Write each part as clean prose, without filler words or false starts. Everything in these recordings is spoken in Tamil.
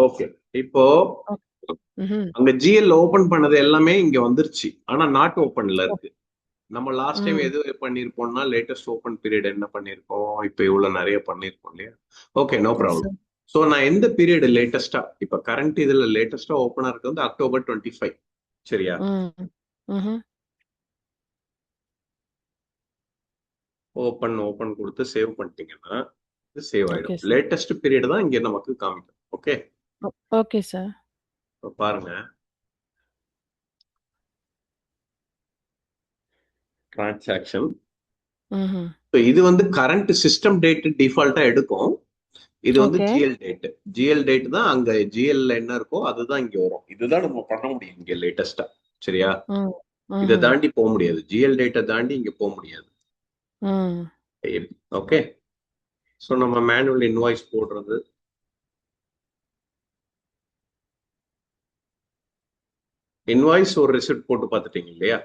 ஓகே. இப்போ ஓக் ம்ஹ்ம். அங்க ஜிஎல் ஓபன் பண்ணது எல்லாமே இங்க வந்துருச்சு. ஆனா நாட் ஓபன்ல ஓ இருக்கு. நம்ம லாஸ்ட் டைம் ம். எது பண்ணிருப்போம்னா லேட்டஸ்ட் ஓபன் பீரியட் என்ன பண்ணிருக்கோம், இப்ப இவ்வளவு நிறைய பண்ணிருக்கோம் இல்லையா? Okay, no yes problem. Sir. So நான் எந்த பீரியட் லேட்டஸ்டா, இப்ப கரண்ட் இதுல லேட்டஸ்டா ஓபனா இருக்கு வந்து அக்டோபர் 25. சரியா? ம். ம்ஹ்ம். ஓபன் ஓபன் கொடுத்து சேவ் பண்ணிட்டீங்கன்னா இது சேவ் ஓகே ஆயிடும். சார். லேட்டஸ்ட் பீரியட் தான் இங்க நமக்கு காமிக்கும். ஓகே, ஓ ஓகே சார். இப்போ பாருங்க, டிரான்சாக்ஷன். ம்ஹ்ம். இது வந்து கரண்ட் சிஸ்டம் டேட் டிஃபால்ட்டா எடுக்கும். இது வந்து okay. GL date. GL date தான் அங்க ஜிஎல்ல என்ன இருக்கோ அதுதான் இங்க வரும். இதுதான் நம்ம பண்ண முடியும் இங்க லேட்டஸ்டா. சரியா? ம். இதை ம்ஹ்ம். தாண்டி போக முடியாது. ஜிஎல் டேட்டை தாண்டி இங்க போக முடியாது. ம். ஓகே. ஸோ நம்ம மேனுவல் இன்வாய்ஸ் போடுறது, இன்வாய்ஸ் ஒரு ரிசிப்ட் போட்டு பார்த்துட்டீங்க இல்லையா?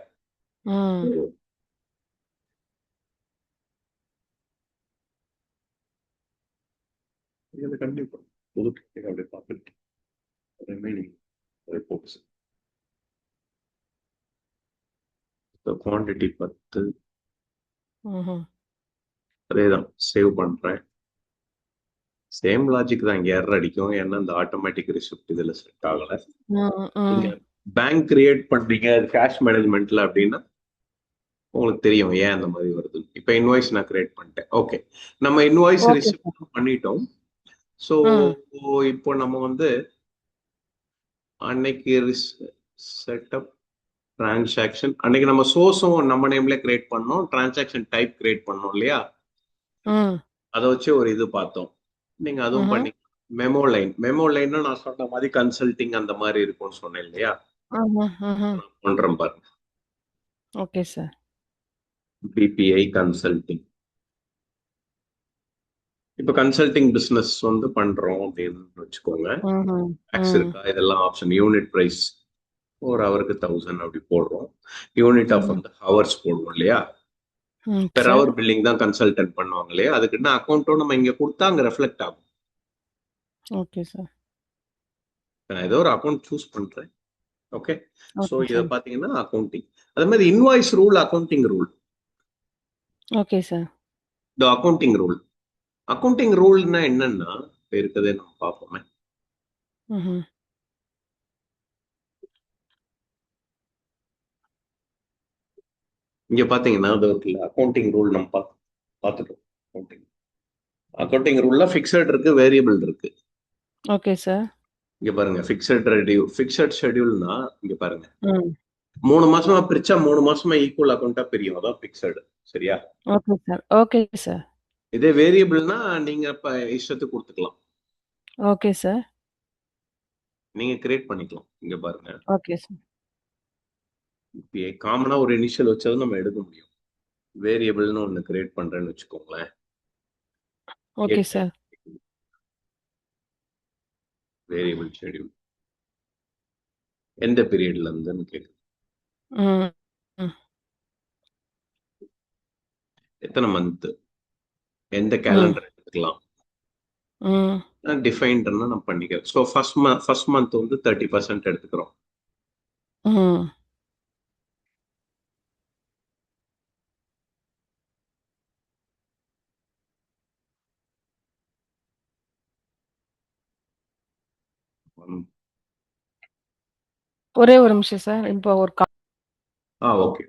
ம். இது கண்டிப்பா புது அப்படி பார்த்துட்டு ரிமைனிங் ரிப்போர்ட்ஸ் குவான்டிட்டி 10. ம்ஹ்ம். அதே தான் சேவ் பண்றேன். சேம் லாஜிக் தான் இங்க எரர் அடிக்கும். ஏன்னா இந்த ஆட்டோமேட்டிக் ரிசிப்ட் இதுல செட் ஆகல. ம். நீங்க ம். பேங்க் கிரியேட் பண்றீங்க கேஷ் மேனேஜ்மெண்ட்ல அப்படின்னா உங்களுக்கு தெரியும் ஏன் அந்த மாதிரி வருது. இப்ப இன்வாய்ஸ் நான் கிரியேட் பண்ணிட்டேன். ஓகே, நம்ம இன்வாய்ஸ் ஓகே சார். ரிசிப்ட் பண்ணிட்டோம். ஸோ ம். இப்போ நம்ம வந்து அன்னைக்கு செட்டப் டிரான்சாக்ஷன் அன்னைக்கு நம்ம சோர்ஸும் நம்ம நேம்ல கிரியேட் பண்ணோம், டிரான்சாக்ஷன் டைப் கிரியேட் பண்ணோம் இல்லையா? ம். அதை வச்சு ஒரு இது பார்த்தோம். நீங்க அதுவும் ம்ஹ்ம். பண்ணி மெமோ லைன். மெமோ லைன்னா நான் சொன்ன மாதிரி கன்சல்டிங் அந்த மாதிரி இருக்கும்னு சொன்னேன் இல்லையா? ம்ஹ்ம். ம்ஹ்ம். பண்றேன் பாருங்க. Okay sir. PPI consulting. இப்ப கன்சல்டிங் பிசினஸ் வந்து பண்றோம் அப்படின்னு வச்சுக்கோங்க. ம்ஹ்ம். டாக்ஸ் ம். இருக்கா, இதெல்லாம் ஆப்ஷன். யூனிட் பிரைஸ் ஒரு ஹவருக்கு 1000 அப்படி போடுறோம். யூனிட் ஆஃப் ம்ஹ்ம். வந்து ஹவர்ஸ் போடுவோம் இல்லையா? ம். Per sir. ஹவர் பில்லிங் தான் கன்சல்டன்ட் பண்ணுவாங்க இல்லையா? அதுக்குன்னு அக்கௌண்ட்டும் நம்ம இங்க கொடுத்தா அங்க ரெஃப்ளெக்ட் ஆகும். Okay sir. நான் ஏதோ ஒரு அக்கௌண்ட் சூஸ் பண்றேன். ஓகே. ஸோ ஓகே இதை சார். பாத்தீங்கன்னா அக்கௌண்டிங். அதே மாதிரி invoice rule, accounting rule. Okay sir. இந்த அக்கௌண்டிங் ரூல், அக்கௌண்டிங் ரூல்னா என்னன்னா இப்ப இருக்கதே நம்ம பார்ப்போமே. ம்ஹ்ம். இங்க பாத்தீங்கன்னா அது இருக்குல்ல அக்கௌண்டிங் ரூல் நம்ம பார்த்துட்டோம். அக்கௌண்டிங் அக்கௌண்டிங் ரூல்ல ஃபிக்ஸட் இருக்கு, வேரியபிள் இருக்கு. Okay sir. இங்க பாருங்க, ஃபிக்ஸட் ரெடியூ, ஃபிக்ஸட் ஷெட்யூல்னா இங்க பாருங்க, ம். 3 மாசமா பிரிச்சா 3 மாசமா ஈக்குவல் அக்கௌண்டா பிரியும். அதான் ஃபிக்ஸட். சரியா? Okay sir. Okay sir. இதே வேரியபிள்னா நீங்க இப்ப இஷ்டத்துக்கு கொடுத்துக்கலாம். Okay sir. நீங்க கிரியேட் பண்ணிக்கலாம். இங்க பாருங்க, ஓகே சார். காமனா ஒரு இனிஷியல் வச்சது நம்ம எடுக்க முடியும். வேரியபிள்னு ஒன்னு கிரியேட் பண்றேன்னு வச்சுக்கோங்களேன். Okay sir. வேரியபிள் ஷெட்யூல் எந்த பீரியட்ல இருந்துன்னு கேட்கு. ம். ம். எத்தனை மந்த், எந்த ம். கேலண்டர் எடுத்துக்கலாம். ம். டிஃபைன்ட்னா நம்ம பண்ணிக்கிறோம். ஸோ ஃபர்ஸ்ட் மந்த் வந்து 30% எடுத்துக்கிறோம். ம். ஒரே ஒரு நிமிஷம் சார். இப்போ ஒரு ஓகே.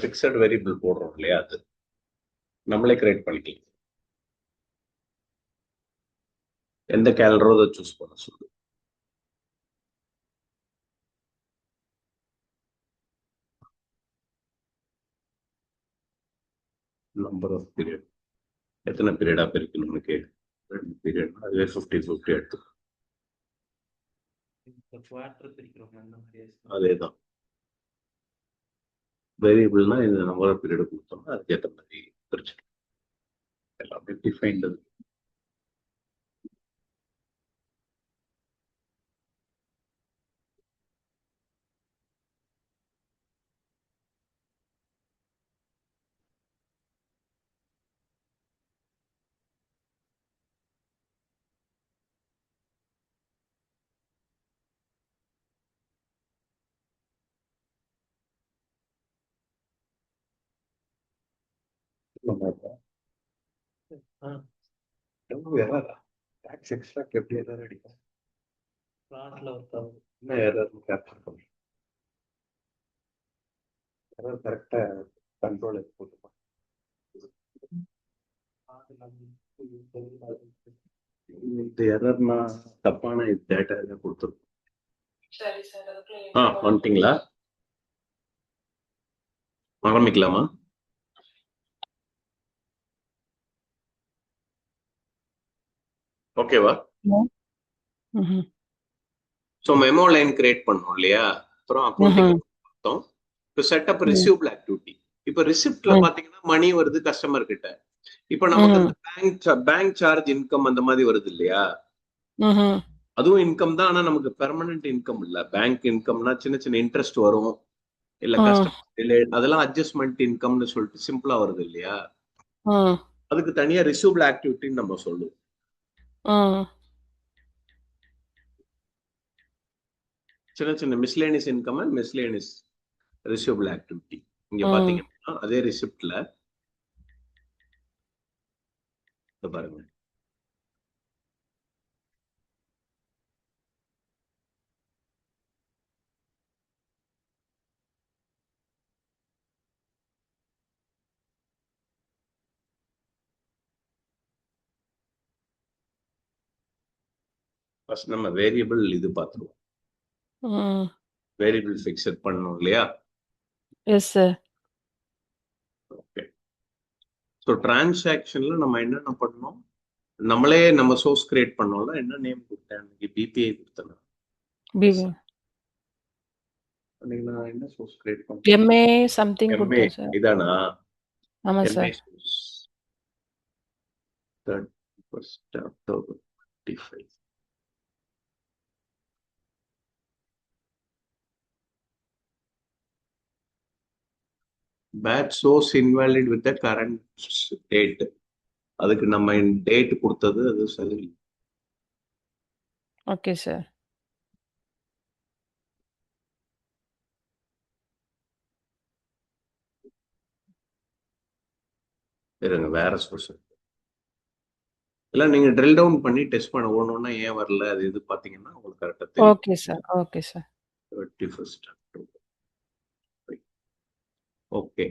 ஃபிக்ஸட் வேரியபிள் போடுறோம் இல்லையா, அது நம்மளே கிரியேட் பண்ணிக்கலாம். எந்த கேலண்டரோ அதை சூஸ் பண்ண சொல்லு. நம்பர் ஆஃப் பீரியட், எத்தனை பீரியடா பிரிக்கணும்னு கேட்கு. 2 பீரியட்னா அதுவே 50-50 எடுத்துக்கும். அதேதான். வேரியபிள்னா இந்த நம்பர் ஆஃப் பீரியட் கொடுத்தோம்னா அதுக்கேற்ற மாதிரி பிரிச்சு எல்லாமே டிஃபைன்டு. டாக்ஸ் எக்ஸ்ட்ராக்ட் எப்படி எரர் அடிக்கும்? பிளாட்ல ஒருத்தவங்க என்ன எரர்னு கேப்சர் பண்ணி எரர் கரெக்டா கண்ட்ரோல் போட்டுப்பாங்க. இந்த எரர்னா தப்பான டேட்டா எல்லாம் கொடுத்துருக்கோம். வந்துட்டீங்களா? ஆரம்பிக்கலாமா? ஓகேவா? ஸோ மெமோ லைன் கிரியேட் பண்ணோம் இல்லையா? அப்புறம் அக்கௌண்டிங் பார்த்தோம். இப்போ செட்டப் ரிசீவபிள் ஆக்டிவிட்டி. இப்போ ரிசிப்ட்ல பாத்தீங்கன்னா மணி வருது கஸ்டமர் கிட்ட. இப்போ நமக்கு அந்த பேங்க் சார்ஜ் இன்கம் அந்த மாதிரி வருது இல்லையா? அதுவும் இன்கம் தான். ஆனா நமக்கு பெர்மனன்ட் இன்கம் இல்ல. பேங்க் இன்கம்னா சின்ன சின்ன இன்ட்ரெஸ்ட் வரும், இல்ல கஸ்டமர் அதெல்லாம் அட்ஜஸ்ட்மெண்ட் இன்கம்னு சொல்லிட்டு சிம்பிளா வருது இல்லையா? அதுக்கு தனியா ரிசீவபிள் ஆக்டிவிட்டின்னு நம்ம சொல்லுவோம். சின்ன சின்ன miscellaneous income and miscellaneous receivable activity. இங்க பாத்தீங்கன்னா அதே ரிசிப்ட்ல பாருங்க, ஃபர்ஸ்ட் நம்ம வேரியபிள் இது பார்த்துருவோம். வேரியபிள் ஃபிக்ஸட் பண்ணணும் இல்லையா? Yes sir. ஓகே. ஸோ டிரான்சாக்ஷன்ல நம்ம என்னென்ன பண்ணோம்? நம்மளே நம்ம சோர்ஸ் கிரியேட் பண்ணோம்ல. என்ன நேம் கொடுத்தேன்? பிபிஐ கொடுத்தேன். என்ன சோர்ஸ் கிரியேட் பண்ணேன்? எம்ஏ சம்திங் கொடுத்தேன் சார். இதானா? ஆமா சார். 31st October 25. Bad source invalid with the current date. அதுக்கு நம்ம டேட் கொடுத்தது அது சரி. Okay sir. இருங்க, வேற சோர்ஸ் இல்ல. நீங்க ட்ரில் டவுன் பண்ணி டெஸ்ட் பண்ண ஒண்ணுன்னா ஏன் வரல அது இது பாத்தீங்கன்னா உங்களுக்கு கரெக்டா தெரியும். Okay sir. Okay sir. 31st October. Okay.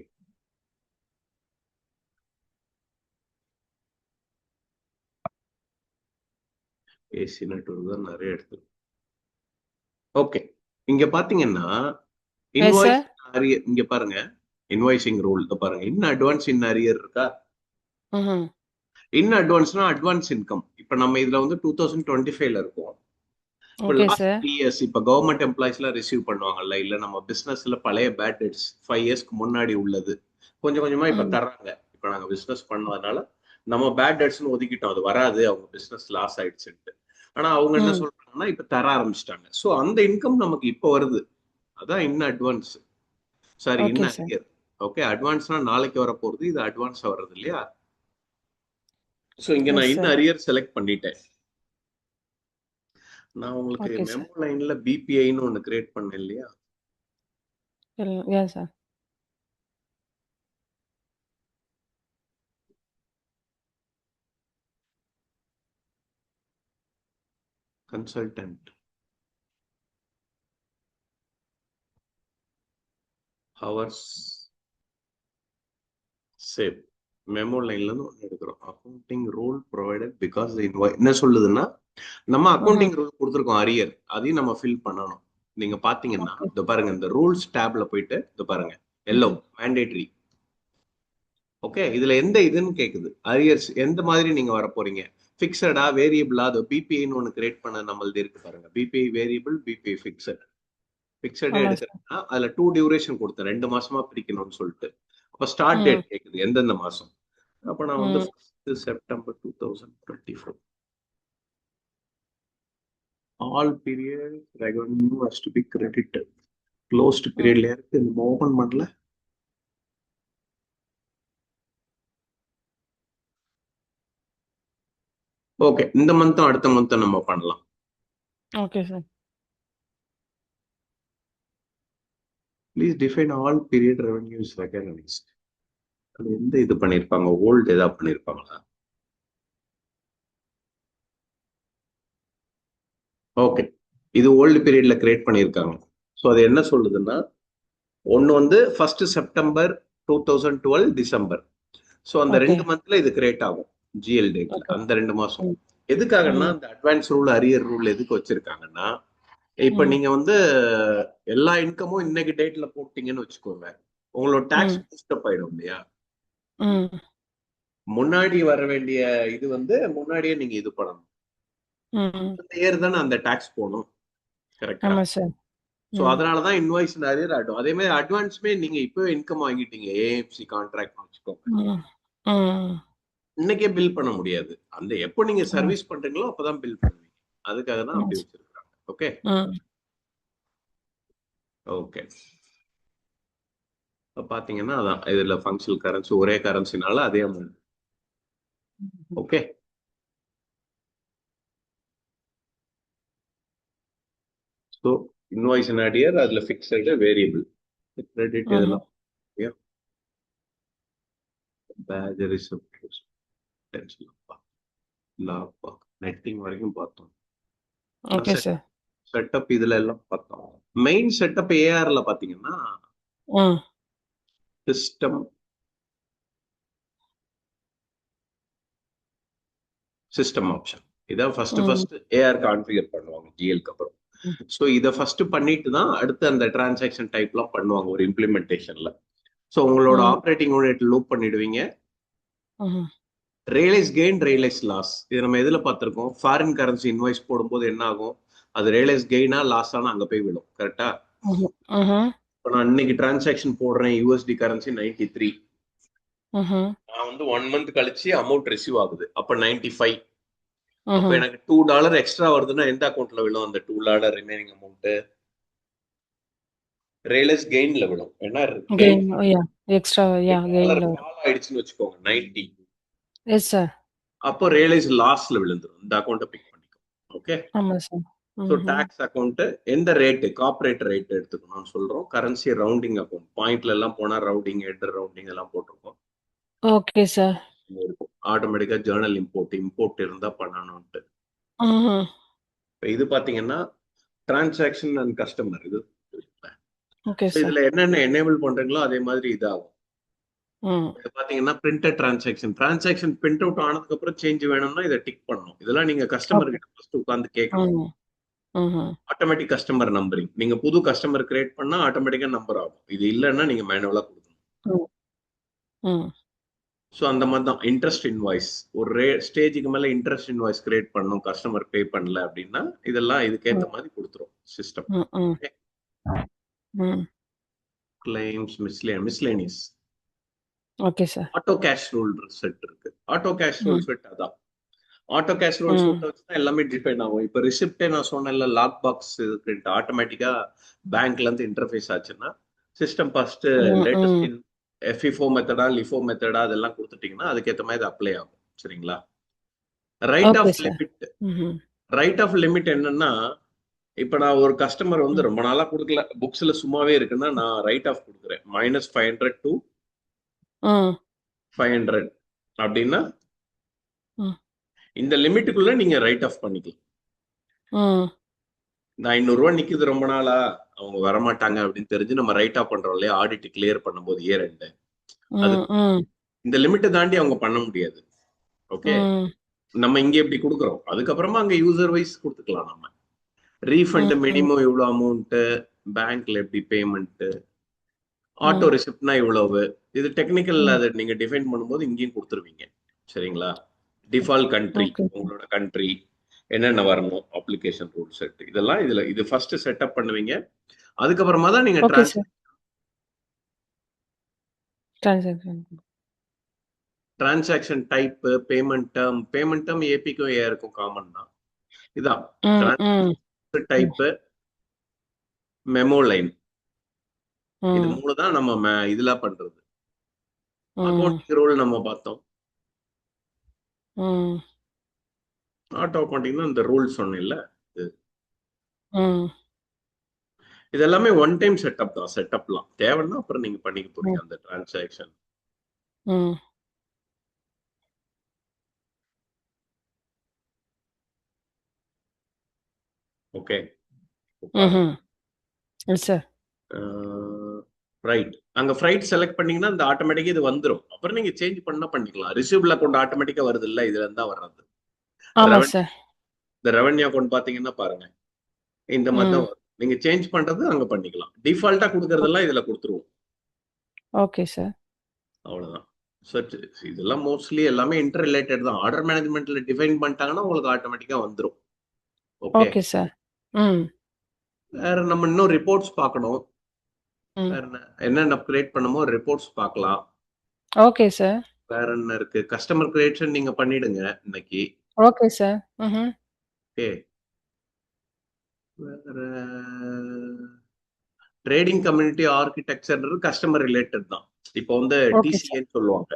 AC network தான் நிறைய எடுத்து. ஓகே. இங்க பாத்தீங்கன்னா இன்வாய்ஸ் அரியர். இங்க பாருங்க, இன்வாய்சிங் ரூல் பாருங்க. இன் அட்வான்ஸ் இன் அரியர் இருக்கா? இன் அட்வான்ஸ்னா அட்வான்ஸ் இன்கம். இப்ப நம்ம இதுல வந்து 2025ல இருக்கோம். இப்போ லாஸ்ட் 3 இயர்ஸ் இப்ப கவர்மெண்ட் எம்ப்ளாயிஸ் எல்லாம் ரிசீவ் பண்ணுவாங்கல்ல, இல்ல நம்ம பிசினஸ்ல பழைய பேட் டெட்ஸ் 5 இயர்ஸ்க்கு முன்னாடி உள்ளது கொஞ்சம் கொஞ்சமா இப்ப தர்றாங்க. இப்ப நாங்க பிசினஸ் பண்ணதுனால நம்ம பேட் டெட்ஸ்னு ஒதுக்கிட்டோம். அது வராது, அவங்க பிசினஸ் லாஸ் ஆயிடுச்சுட்டு. ஆனா அவங்க என்ன சொல்றாங்கன்னா இப்ப தர ஆரம்பிச்சிட்டாங்க. சோ அந்த இன்கம் நமக்கு இப்ப வருது. அதான் in advance. Sorry, in arrear. Okay. அட்வான்ஸ்னா நாளைக்கு வர போறது, இது அட்வான்ஸ் வர்றது இல்லையா? சோ இங்க நான் இன் அரியர் செலக்ட் பண்ணிட்டேன். நான் உங்களுக்கு மெமோ லைன்ல பிபிஐன்னு ஒன்னு கிரியேட் பண்ணேன் இல்லையா? Sir. Consultant hours save memo லைன்ல இருந்து ஒன்று எடுக்கிறோம். அக்கௌண்டிங் ரூல் ப்ரொவைடட் பிகாஸ் என்ன சொல்லுதுன்னா, நம்ம அக்கௌண்டிங் ரூல் கொடுத்துருக்கோம் அரியர், அதையும் நம்ம ஃபில் பண்ணணும். நீங்க பாத்தீங்கன்னா இந்த பாருங்க, இந்த ரூல்ஸ் டேப்ல போயிட்டு இந்த பாருங்க, எல்லோ மேண்டேட்டரி. ஓகே. இதுல எந்த இதுன்னு கேக்குது, அரியர்ஸ் எந்த மாதிரி நீங்க வர போறீங்க, பிக்சடா வேரியபிளா? அது பிபிஐன்னு ஒன்று கிரியேட் பண்ண நம்மளது இருக்கு பாருங்க, பிபிஐ வேரியபிள், பிபிஐ பிக்சட். பிக்சடே ஆமா சார். எடுக்கிறேன்னா அதுல 2 டியூரேஷன் கொடுத்தேன், 2 மாசமா பிரிக்கணும்னு சொல்லிட்டு. அப்ப ஸ்டார்ட் ம். டேட் கேக்குது எந்தெந்த மாசம். அப்ப நான் வந்து ம். 1 September 2024 all period revenue has to be credited. Closed ம். periodல இருக்கு, நம்ம ஓபன் பண்ணல. ஓகே, இந்த மந்த்தும் அடுத்த மந்த்தும் நம்ம பண்ணலாம். Okay sir. Please define all period revenues recognised. அது எந்த இது பண்ணிருப்பாங்க, ஓல்டு ஏதாவது பண்ணிருப்பாங்களா? ஓகே, இது ஓல்டு பீரியட்ல கிரியேட் பண்ணிருக்காங்க. ஸோ அது என்ன சொல்லுதுன்னா, ஒன்னு வந்து 1 செப்டம்பர் 2012 டிசம்பர். ஸோ அந்த ஓகே. 2 மந்த்ல இது கிரியேட் ஆகும் ஜிஎல் டேட்ல, ஓகே. அந்த 2 மாசம். ம். எதுக்காகன்னா ம். அந்த அட்வான்ஸ் ரூல் அரியர் ரூல் எதுக்கு வச்சிருக்காங்கன்னா, இப்ப ம். நீங்க வந்து எல்லா இன்கமும் இன்னைக்கு டேட்ல போட்டீங்கன்னு வச்சுக்கோங்க, உங்களோட டாக்ஸ் ம். பூஸ்டப் ஆயிடும் இல்லையா. ம். முன்னாடி வர வேண்டிய இது வந்து முன்னாடியே நீங்க இது பண்ணணும். ம். இந்த இயர் தானே அந்த டாக்ஸ் போகணும், கரெக்டா? ஆமா சார். ஸோ ம். அதனாலதான் இன்வாய்ஸ் அரியர் ஆகும். அதே மாதிரி அட்வான்ஸுமே நீங்க இப்போ இன்கம் வாங்கிட்டீங்க, ஏஎம்சி கான்ட்ராக்ட் வச்சுக்கோங்க, ம். ம். இன்னைக்கே பில் பண்ண முடியாது. அந்த எப்போ நீங்க ம். சர்வீஸ் பண்றீங்களோ அப்பதான் பில் பண்ணுவீங்க. அதுக்காக தான் அப்படி வச்சிருக்காங்க. ஓகே ம். ஓகே. பாத்தீங்கன்னா அதான் இதுல ஃபங்க்ஷனல் கரன்சி ஒரே கரன்சினால அதே amount. Okay, so invoice and arrear அதுல ஃபிக்ஸட் வேரியபிள் கிரெடிட் ம். இதெல்லாம். பேஜ் ரிசிப்ட் நெட்டிங் வரைக்கும் பார்த்தோம். Okay sir. செட்டப் இதுல எல்லாம் பார்த்தோம். மெயின் செட்டப் ஏஆர்ல பாத்தீங்கன்னா ம். சிஸ்டம் ஆப்ஷன் இதான் ஃபர்ஸ்ட் ம். ஏஆர் கான்ஃபிகர் பண்ணுவாங்க ஜிஎல்க்கு அப்புறம். ம். ஸோ இதை ஃபர்ஸ்ட் பண்ணிட்டு தான் அடுத்து அந்த டிரான்சாக்ஷன் டைப்லாம் பண்ணுவாங்க ஒரு இம்ப்ளிமெண்டேஷன்ல. ஸோ உங்களோட ம். ஆப்ரேட்டிங் யூனிட் லூப் பண்ணிடுவீங்க. ம். ரியலைஸ் கெயின் ரியலைஸ் லாஸ் இது நம்ம எதுல பார்த்திருக்கோம், ஃபாரின் கரன்சி இன்வாய்ஸ் போடும்போது என்ன ஆகும், அது ரியலைஸ் கெயினா லாஸ் ஆனா அங்க போய் விடும், கரெக்டா? ம்ஹ்ம். ம்ஹ்ம். இப்போ நான் இன்னைக்கு டிரான்சாக்ஷன் போடுறேன், யூஎஸ்டி கரன்சி 93. ம்ஹ்ம். நான் வந்து 1 மந்த் கழிச்சு அமௌண்ட் ரிசீவ் ஆகுது, அப்ப 95. அப்ப ம்ஹ்ம். எனக்கு $2 எக்ஸ்ட்ரா வருதுன்னா எந்த அக்கௌண்ட்ல விழும் அந்த $2 ரிமைனிங் அமௌண்ட்? ரியலைஸ் கெயின்ல விழும். ஏன்னா கெயின் யா எக்ஸ்ட்ரா யா டாலர் கெயின்ல வரும். ஃபால் ஆயிடுச்சுன்னு வச்சுக்கோங்க 90, எஸ் சார். அப்போ ரியலைஸ் லாஸ்ல விழுந்துரும். இந்த அக்கௌண்ட்டை பிக் பண்ணிக்கும். ஓகே, ஆமா சார். ஸோ ம்ஹ்ம். டாக்ஸ் அக்கௌண்ட் எந்த ரேட்டு, கார்பரேட் ரேட் எடுத்துக்கணும்னு சொல்றோம். கரன்சி ரவுண்டிங் அக்கௌண்ட், பாயிண்ட்ல எல்லாம் போனா ரவுண்டிங் ஹெட் ரவுண்டிங் எல்லாம் போட்டிருக்கோம். Okay sir. இருக்கும் ஆட்டோமேட்டிக்கா ஜேர்னல் இம்போர்ட் இருந்தா பண்ணணும்ட்டு. ம்ஹ்ம். இப்போ இது பாத்தீங்கன்னா டிரான்சாக்ஷன் அண்ட் கஸ்டமர் இது. Okay so sir. இதுல என்னென்ன எனேபிள் பண்றீங்களோ அதே மாதிரி இதாகும். ம். இது பாத்தீங்கன்னா பிரிண்டட் டிரான்சாக்ஷன் பிரிண்ட் அவுட் ஆனதுக்கு அப்புறம் சேஞ்ச் வேணும்னா இதை டிக் பண்ணணும். இதெல்லாம் நீங்க கஸ்டமர் ஓகே. கிட்ட ஃபர்ஸ்ட் உட்கார்ந்து கேட்கணும். ம். ம்ஹ்ம். ஆட்டோமேட்டிக் கஸ்டமர் நம்பரிங், நீங்க புது கஸ்டமர் கிரியேட் பண்ணா ஆட்டோமேட்டிக்கா நம்பர் ஆகும். இது இல்லைன்னா நீங்க மேனுவலா கொடுக்கணும். ம். ம். ஸோ அந்த மாதிரி தான் இன்ட்ரெஸ்ட் இன்வாய்ஸ் ஒரு ஸ்டேஜுக்கு மேல இன்ட்ரெஸ்ட் இன்வாய்ஸ் கிரியேட் பண்ணணும், கஸ்டமர் பே பண்ணல அப்படின்னா இதெல்லாம் இதுக்கேற்ற மாதிரி கொடுத்துரும் சிஸ்டம். ம். ம். ம். Claims miscellaneous okay sir. Auto cash rule set இருக்கு. ஆட்டோ கேஷ் ரூல் ம். செட் அதான் ஆட்டோ கேஷ் ரூல் ம். செட் வச்சுதான் எல்லாமே டிஃபைன் ஆகும். இப்போ ரிசிப்டே நான் சொன்னேன்ல, லாக் பாக்ஸ் பிரிண்ட் ஆட்டோமேட்டிக்கா பேங்க்ல இருந்து இன்டர்ஃபேஸ் ஆச்சுன்னா சிஸ்டம் ஃபர்ஸ்ட் ம். லேட்டஸ்ட் ம். எஃப்இஃபோ மெத்தடா லிஃபோ மெத்தடா அதெல்லாம் கொடுத்துட்டீங்கன்னா அதுக்கேற்ற மாதிரி அது அப்ளை ஆகும். சரிங்களா? Write okay off sir. Limit, ம்ஹ்ம். ரைட் ஆஃப் லிமிட் என்னன்னா, இப்ப நான் ஒரு கஸ்டமர் வந்து ம். ரொம்ப நாளா கொடுக்கல, புக்ஸ்ல சும்மாவே இருக்குன்னா நான் ரைட் ஆஃப் கொடுக்குறேன். -500 to ம். 500 அப்படின்னா ம். இந்த லிமிட்டுக்குள்ள நீங்க ரைட் ஆஃப் பண்ணிக்கலாம். ம். இந்த 500 ரூபாய் நிக்குது ரொம்ப நாளா, அவங்க வரமாட்டாங்க அப்படின்னு தெரிஞ்சு நம்ம ரைட் ஆஃப் பண்றோம் இல்லையா, ஆடிட் கிளியர் பண்ணும்போது இயர் எண்ட், அது ம். ம். இந்த லிமிட்டை தாண்டி அவங்க பண்ண முடியாது. ஓகே, ம். நம்ம இங்க இப்படி கொடுக்குறோம், அதுக்கப்புறமா அங்க யூசர் வைஸ் கொடுத்துக்கலாம். நம்ம ரீஃபண்ட் ம். ம். மினிமம் இவ்வளவு அமௌண்ட், பேங்க்ல எப்படி பேமெண்ட், ஆட்டோ ம். ரிசிப்ட்னா இவ்வளவு, இது டெக்னிக்கல் ம். அதை நீங்க டிஃபைன் பண்ணும்போது இங்கேயும் கொடுத்துருவீங்க. சரிங்களா? Default country, okay. உங்களோட கண்ட்ரி என்னென்ன வரணும், அப்ளிகேஷன் ரூல் செட், இதெல்லாம் இதுல இது ஃபர்ஸ்ட் செட்டப் பண்ணுவீங்க. அதுக்கப்புறமா தான் நீங்க okay sir. Transaction type, payment term ஏபிக்கும் ஏஆருக்கும் காமன் தான். இதான் ம், ம், டைப், மெமோ லைன், இது ம், 3 தான் நம்ம இதுல பண்றது. ம், அக்கௌண்டிங் ரூல் நம்ம பார்த்தோம். ம், ஆட்டோ அக்கௌண்டிங்னா இந்த ரூல் சொன்னேன்ல, ம், இது எல்லாமே ஒன் டைம் செட்டப் தான். செட்டப்லாம் தேவைன்னா அப்புறம் நீங்க பண்ணிக்க போறீங்க ம், அந்த டிரான்சாக்ஷன். ம். ஓகே, ம்ஹ்ம். Yes sir. ரைட். அங்க ஃப்ரைட் செலக்ட் பண்ணீங்கன்னா இந்த ஆட்டோமேட்டிக்கா இது வந்துரும். அப்புறம் நீங்க சேஞ்ச் பண்ணா பண்ணிக்கலாம். ரிசீவபிள் அக்கௌண்ட் ஆட்டோமேட்டிக்கா வருது இல்ல, இதுல இருந்தா வர்றது. ஆமா ரெவன்யூ சார். இந்த ரெவன்யூ அக்கௌண்ட் பாத்தீங்கன்னா பாருங்க, இந்த மாதிரி தான் ம். வரும். நீங்க சேஞ்ச் பண்றது அங்க பண்ணிக்கலாம். டிஃபால்ட்டா கொடுக்கறதெல்லாம் இதுல கொடுத்துருவோம். Okay sir. அவ்வளவுதான். So, இதெல்லாம் மோஸ்ட்லி எல்லாமே இன்டர் ரிலேட்டட் தான். ஆர்டர் மேனேஜ்மெண்ட்ல டிஃபைன் பண்ணிட்டாங்கன்னா உங்களுக்கு ஆட்டோமேட்டிக்கா வந்துரும். ஓகே. Okay sir. ம், வேற நம்ம இன்னும் ரிப்போர்ட்ஸ் பார்க்கணும். ம். வேற என்னென்ன கிரியேட் பண்ணமோ ரிப்போர்ட்ஸ் பார்க்கலாம். Okay sir. வேற என்ன இருக்கு? கஸ்டமர் கிரியேஷன் நீங்க பண்ணிடுங்க இன்னைக்கு. Okay sir. ம்ஹ்ம். ஓகே. வேற trading community architecture customer related தான். இப்போ வந்து ஓகே சார். டிசிஏன்னு சொல்லுவாங்க.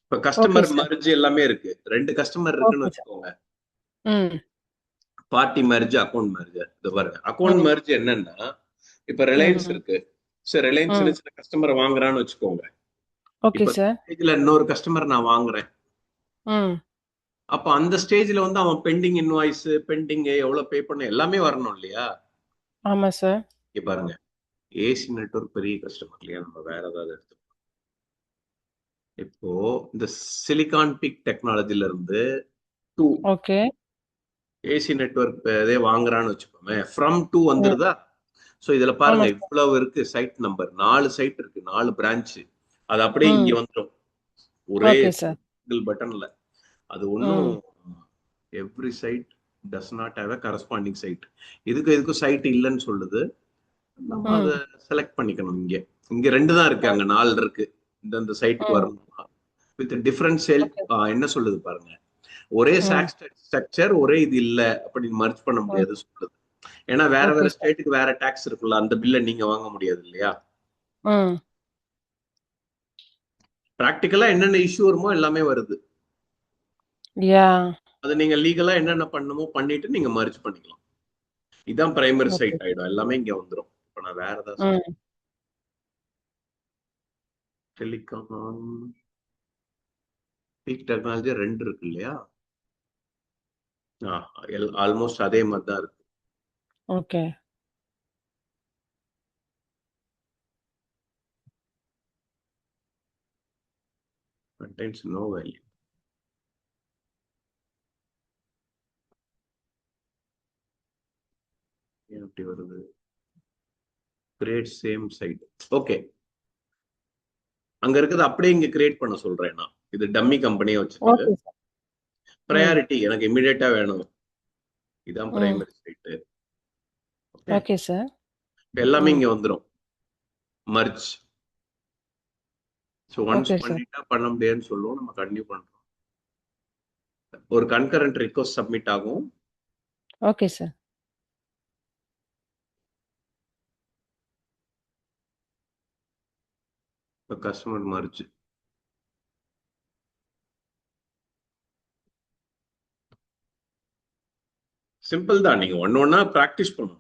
இப்ப ஓகே கஸ்டமர் சார். மர்ஜ் எல்லாமே இருக்கு. 2 கஸ்டமர் இருக்குன்னு ஓகே சார். வச்சுக்கோங்க. ம், பார்ட்டி மர்ஜ், அக்கௌண்ட் மர்ஜ். இது பாருங்க, அக்கௌண்ட் ம், மர்ஜ் என்னன்னா, இப்ப ரிலையன்ஸ் ம், இருக்கு. சரி, ரிலையன்ஸ் ம். சின்ன சின்ன கஸ்டமர் வாங்குறான்னு வச்சுக்கோங்க. ஓகே இப்ப சார். ஸ்டேஜ்ல இன்னொரு கஸ்டமர் நான் வாங்குறேன். ம். அப்ப அந்த ஸ்டேஜ்ல வந்து அவன் பெண்டிங் இன்வாய்ஸ், பெண்டிங் எவ்வளவு பே பண்ண எல்லாமே வரணும் இல்லையா? ஆமா சார். இங்க பாருங்க, ஏசி நெட்வொர்க் பெரிய கஸ்டமர் இல்லையா? நம்ம வேற ஏதாவது எடுத்து இப்போ இந்த சிலிகான் பிக் டெக்னாலஜில இருந்து டூ ஓகே. ஏசி நெட்வொர்க் இதே வாங்குறான்னு வச்சுக்கோங்க. ஃப்ரம் டூ ம். வந்துருதா? ஸோ இதுல ஆமா பாருங்க, சார். இவ்வளவு இருக்கு சைட் நம்பர். 4 சைட் இருக்கு, 4 பிரான்ச். அது அப்படியே இங்க ம். வந்துடும் ஒரே ஓகே சார். சிங்கிள் பட்டன்ல. அது ஒன்றும் ம், every site does not have a corresponding site. இதுக்கும் சைட் இல்லைன்னு சொல்லுது. நம்ம ம். அதை செலக்ட் பண்ணிக்கணும். இங்க இங்க 2 தான் இருக்கு, அங்க 4 இருக்கு. இந்த சைட்டுக்கு ம். வரணும் வித் டிஃபரன்ட் செல். ஓகே. என்ன சொல்லுது பாருங்க, ஒரே ம், ஸ்ட்ரக்சர் ஒரே இது இல்ல அப்படின்னு மர்ஜ் பண்ண ம். முடியாது சொல்லுது. ஏன்னா வேற ஓகே வேற சார். ஸ்டேட்டுக்கு வேற டாக்ஸ் இருக்குல்ல, அந்த பில்ல நீங்க வாங்க முடியாது இல்லையா? ம். பிராக்டிக்கலா என்னென்ன இஷ்யூ வருமோ எல்லாமே வருது. யாஹ்! அது நீங்க லீகலா என்னென்ன பண்ணணுமோ பண்ணிட்டு நீங்க மர்ஜ் பண்ணிக்கலாம். இதான் பிரைமரி ஓகே. சைட் ஆயிடும், எல்லாமே இங்க வந்துடும். இப்ப நான் வேற ஏதாவது ம். டெலிகாம் பீக் டெக்னாலஜி 2 இருக்கு இல்லையா? ஆல்மோஸ்ட் அதே மாதிரி தான் இருக்கு. ஓகே. contains no value. ஏன் அப்படி வருது? Create same side. ஓகே, அங்க இருக்கிறது அப்படியே இங்க கிரியேட் பண்ண சொல்றேன் நான். இது டம்மி கம்பெனியை வச்சுட்டு ஓகே சார். ம், ப்ரையாரிட்டி எனக்கு இமிடியேட்டா வேணும். இதான் ம். Primary site. Okay, okay sir. எல்லாமே ம். இங்க வந்துடும் merge. So once okay sir. பண்ணிட்டா பண்ண முடியாதுன்னு சொல்லுவோம், நம்ம கண்டினியூ பண்றோம். ஒரு கன்கரண்ட் ரிக்வஸ்ட் சப்மிட் ஆகும். Okay sir. Customer merge. Simple தான், நீங்க ஒன்னொன்னா பிராக்டிஸ் பண்ணணும்.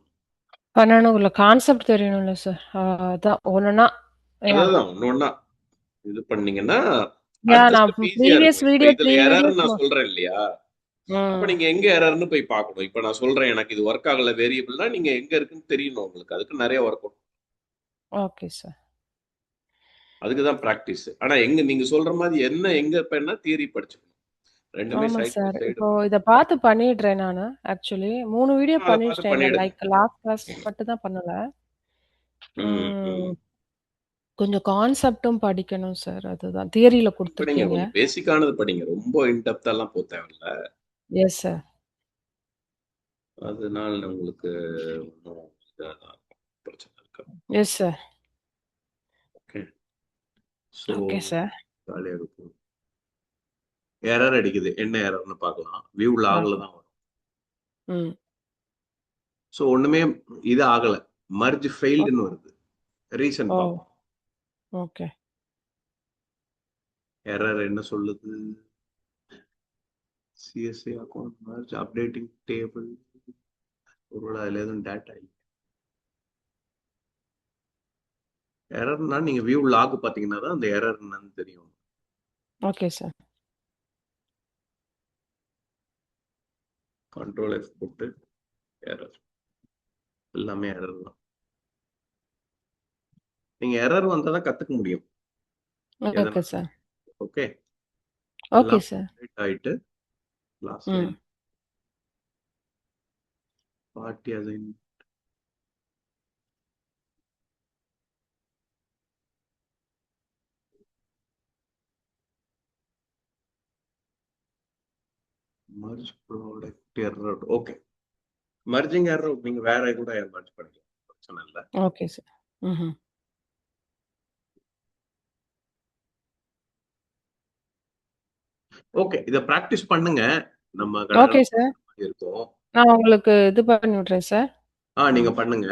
பண்ணணும். இல்ல கான்செப்ட் தெரியணும்ல சார். அதான் ஒண்ணுன்னா யாஹ்! அதான் ஒன்னொன்னா இது பண்ணீங்கன்னா அடுத்த நான் ஸ்டெப் ஈஸியா ப்ரீவியஸ் இருக்கும். இப்ப வீடியோ இதுல 3 எரர் வீடியோஸ் நான் சொல்றேன் இல்லையா? அப்ப ம். நீங்க எங்க எரர்னு போய் பார்க்கணும். இப்ப நான் சொல்றேன் எனக்கு இது ஒர்க் ஆகல வேரியபிள்னா நீங்க எங்க இருக்குன்னு தெரியணும் உங்களுக்கு. அதுக்கு நிறைய ஒர்க் அவுட். Okay sir. அதுக்கு தான் பிராக்டிஸ். ஆனா எங்க நீங்க சொல்ற மாதிரி என்ன எங்க இருப்பேன்னா தியரி படிச்சுக்கணும். ரெண்டுமே ஆமா சைடு பை சார். சைடு இப்போ இத பார்த்து பண்ணிடுறேன் நானு. ஆக்சுவலி 3 வீடியோ அதை பார்த்து பண்ணிட்டேன். பண்ணிடுங்க. லைக் லாஸ்ட் கிளாஸ் மட்டும் தான் பண்ணல. ம், ம். ம். கொஞ்சம் கான்செப்ட்டும் படிக்கணும் சார். அதுதான். தியரில படிங்க, குடுத்துருக்கீங்க. கொஞ்சம் பேசிக்கானது படிங்க, ரொம்ப இன்டெப்தா எல்லாம் போக தேவையில்ல. Yes sir. அதனால உங்களுக்கு ஒன்றும் பிரச்சனை இருக்காது. Yes sir. Okay. So okay sir. ஜாலியா இருக்கும். எரர் அடிக்குது. என்ன எரர்ன்னு பார்க்கலாம். வியூ லாக்ல தான் வரும். ம். ஸோ ஒண்ணுமே இது ஆகல. மர்ஜ் ஃபெயில்டுன்னு வருது. ரீசன் ஓ! பார்ப்போம். ஓகே. எரர் என்ன சொல்லுது? CSA account merge updating table. ஒருவேளை அதுல எதுவும் டேட்டா இல்லை. எரர்னா நீங்க வியூ லாக் பாத்தீங்கன்னா தான் அந்த எரர் என்னன்னு தெரியும். Okay sir. கண்ட்ரோல் எஃப் போட்டு எரர். எல்லாமே எரர் தான். நீங்க எரர் வந்தா தான் கத்துக்க முடியும். Okay sir. Okay. Okay sir. ஆயிட்டு லாஸ்ட் ம். Line party assign. Merge product error. Okay. Merging error நீங்க வேற கூட மர்ஜ் பண்ணிக்கலாம். பிரச்சனை இல்லை. Okay sir. ம்ஹ்ம். ஓகே. இத பிராக்டிஸ் பண்ணுங்க. நம்ம ஓகே சார். இருக்கும். நான் உங்களுக்கு இது பண்ணி விடுறேன் சார். நீங்க பண்ணுங்க.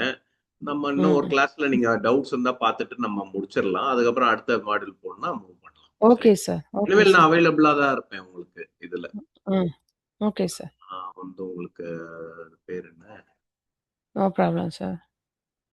நம்ம இன்னும் ஒரு ம். கிளாஸ்ல நீங்க டவுட்ஸ் இருந்தா பார்த்துட்டு நம்ம முடிச்சிடலாம். அதுக்கப்புறம் அடுத்த மாடியூல் போனா மூவ் பண்ணலாம். Okay sir. ஓகே இனிமேல் நான் சார். அவைலபிளா தான் இருப்பேன் உங்களுக்கு இதுல. ம். Okay sir. வந்து உங்களுக்கு பேர் என்ன? No problem sir.